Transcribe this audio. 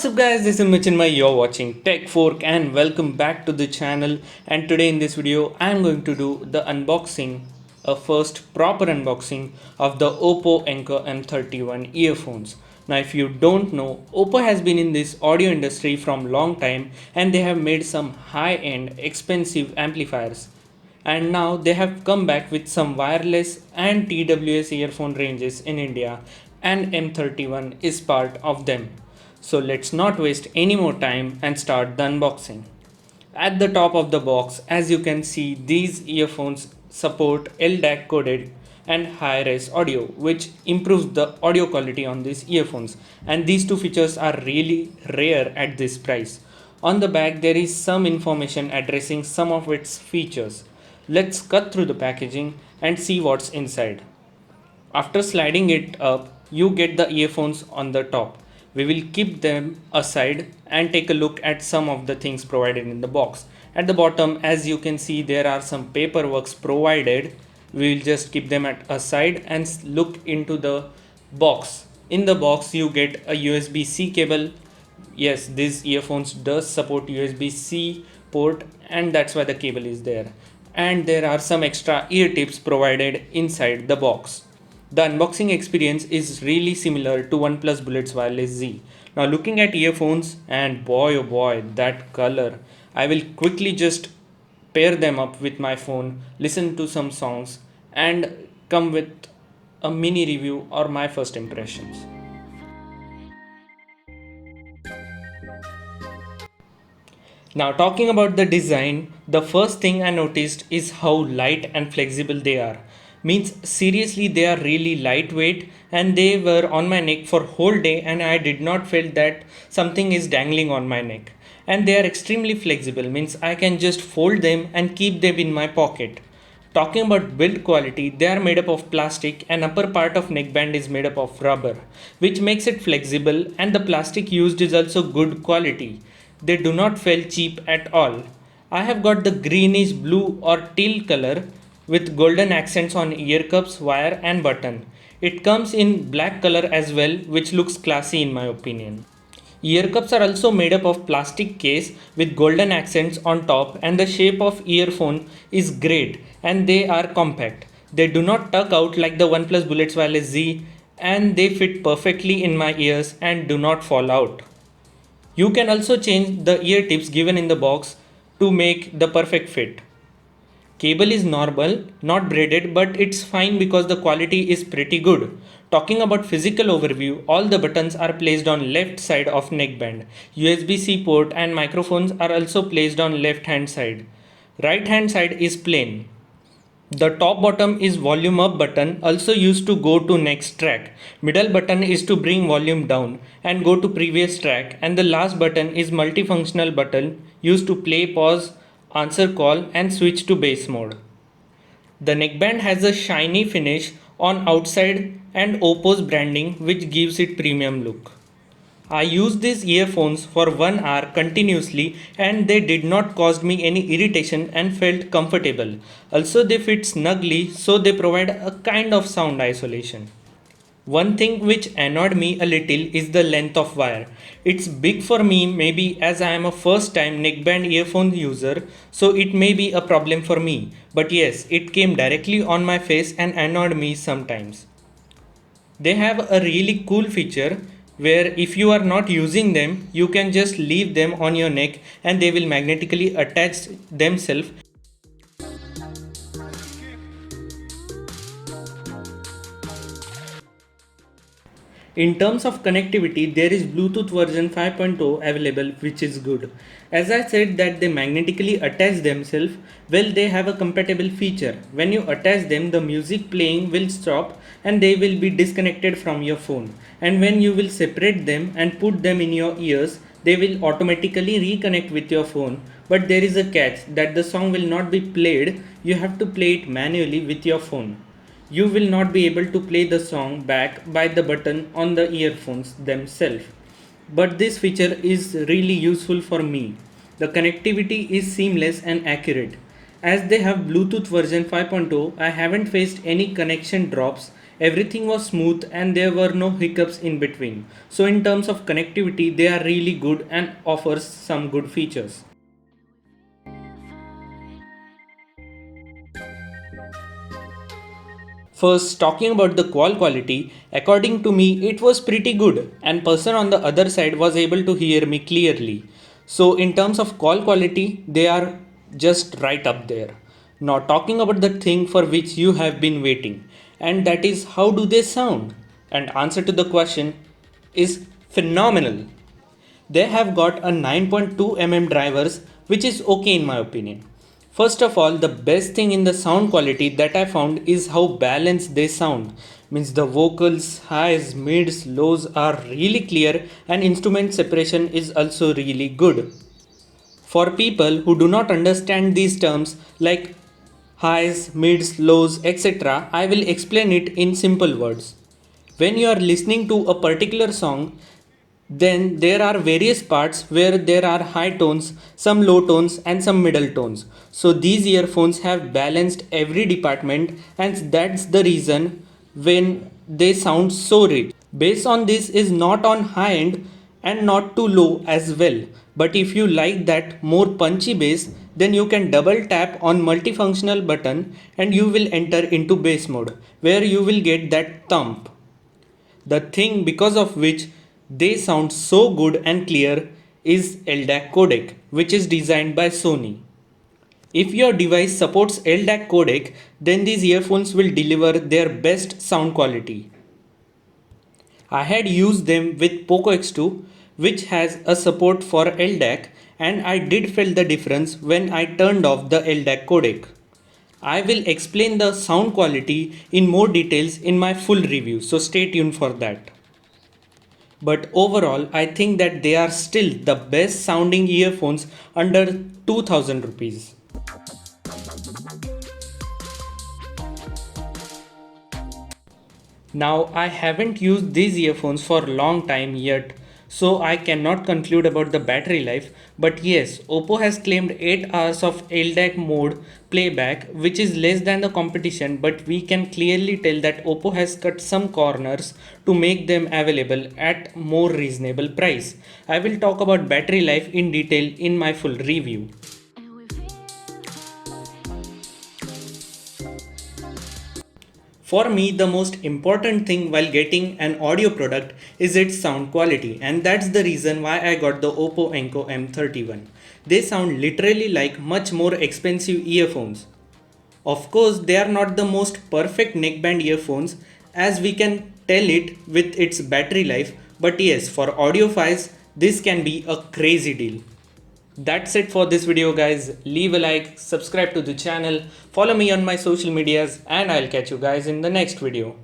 What's up guys, this is Michinmay, you're watching Tech Fork and welcome back to the channel. And today in this video I'm going to do the unboxing, a first proper unboxing of the Oppo Enco M31 earphones. Now if you don't know, Oppo has been in this audio industry from long time and they have made some high-end expensive amplifiers. And now they have come back with some wireless and TWS earphone ranges in India and M31 is part of them. So let's not waste any more time and start the unboxing. At the top of the box, as you can see, these earphones support LDAC coded and high-res audio, which improves the audio quality on these earphones. And these two features are really rare at this price. On the back, there is some information addressing some of its features. Let's cut through the packaging and see what's inside. After sliding it up, you get the earphones on the top. We will keep them aside and take a look at some of the things provided in the box. At the bottom, as you can see, there are some paperworks provided. We will just keep them at aside and look into the box. In the box, you get a USB-C cable. Yes, these earphones does support USB-C port and that's why the cable is there. And there are some extra ear tips provided inside the box. The unboxing experience is really similar to OnePlus Bullets Wireless Z. Now looking at earphones and boy oh boy, that color. I will quickly just pair them up with my phone, listen to some songs and come with a mini review or my first impressions. Now talking about the design, the first thing I noticed is how light and flexible they are. Means seriously they are really lightweight and they were on my neck for whole day and I did not feel that something is dangling on my neck. And they are extremely flexible, means I can just fold them and keep them in my pocket. Talking about build quality, they are made up of plastic and upper part of neckband is made up of rubber, which makes it flexible and the plastic used is also good quality. They do not feel cheap at all. I have got the greenish blue or teal color with golden accents on ear cups, wire and button. It comes in black color as well, which looks classy in my opinion. Ear cups are also made up of plastic case with golden accents on top and the shape of earphone is great and they are compact. They do not tuck out like the OnePlus Bullets Wireless Z and they fit perfectly in my ears and do not fall out. You can also change the ear tips given in the box to make the perfect fit. Cable is normal, not braided, but it's fine because the quality is pretty good. Talking about physical overview, all the buttons are placed on left side of neckband. USB-C port and microphones are also placed on left hand side. Right hand side is plain. The top bottom is volume up button, also used to go to next track. Middle button is to bring volume down and go to previous track, and the last button is multifunctional button used to play, pause, answer call and switch to bass mode. The neckband has a shiny finish on outside and Oppo's branding which gives it premium look. I used these earphones for 1 hour continuously and they did not cause me any irritation and felt comfortable. Also they fit snugly, so they provide a kind of sound isolation. One thing which annoyed me a little is the length of wire. It's big for me maybe as I am a first time neckband earphone user, so it may be a problem for me. But yes, it came directly on my face and annoyed me sometimes. They have a really cool feature where if you are not using them, you can just leave them on your neck and they will magnetically attach themselves. In terms of connectivity, there is Bluetooth version 5.0 available, which is good. As I said that they magnetically attach themselves, well, they have a compatible feature. When you attach them, the music playing will stop and they will be disconnected from your phone. And when you will separate them and put them in your ears, they will automatically reconnect with your phone. But there is a catch that the song will not be played. You have to play it manually with your phone. You will not be able to play the song back by the button on the earphones themselves. But this feature is really useful for me. The connectivity is seamless and accurate. As they have Bluetooth version 5.0, I haven't faced any connection drops Everything was smooth and there were no hiccups in between. So in terms of connectivity, they are really good and offers some good features. First, talking about the call quality, according to me, it was pretty good, and person on the other side was able to hear me clearly. So, in terms of call quality, they are just right up there. Now, talking about the thing for which you have been waiting, and that is how do they sound? And answer to the question is phenomenal. They have got a 9.2 drivers, which is okay in my opinion. First of all, the best thing in the sound quality that I found is how balanced they sound. Means the vocals, highs, mids, lows are really clear and instrument separation is also really good. For people who do not understand these terms like highs, mids, lows, etc., I will explain it in simple words. When you are listening to a particular song, then there are various parts where there are high tones, some low tones, and some middle tones. So these earphones have balanced every department, and that's the reason when they sound so rich. Bass on this is not on high end and not too low as well. But if you like that more punchy bass, then you can double tap on multifunctional button and you will enter into bass mode where you will get that thump. The thing because of which they sound so good and clear is LDAC codec, which is designed by Sony. If your device supports LDAC codec, then these earphones will deliver their best sound quality. I had used them with Poco X2, which has a support for LDAC, and I did feel the difference when I turned off the LDAC codec. I will explain the sound quality in more details in my full review, so stay tuned for that. But overall, I think that they are still the best sounding earphones under 2000 rupees. Now, I haven't used these earphones for a long time yet, so I cannot conclude about the battery life. But yes, Oppo has claimed 8 hours of LDAC mode playback, which is less than the competition, but we can clearly tell that Oppo has cut some corners to make them available at more reasonable price. I will talk about battery life in detail in my full review. For me, the most important thing while getting an audio product is its sound quality, and that's the reason why I got the Oppo Enco M31. They sound literally like much more expensive earphones. Of course, they are not the most perfect neckband earphones as we can tell it with its battery life, but yes, for audiophiles, this can be a crazy deal. That's it for this video guys. Leave a like, subscribe to the channel, follow me on my social medias, and I'll catch you guys in the next video.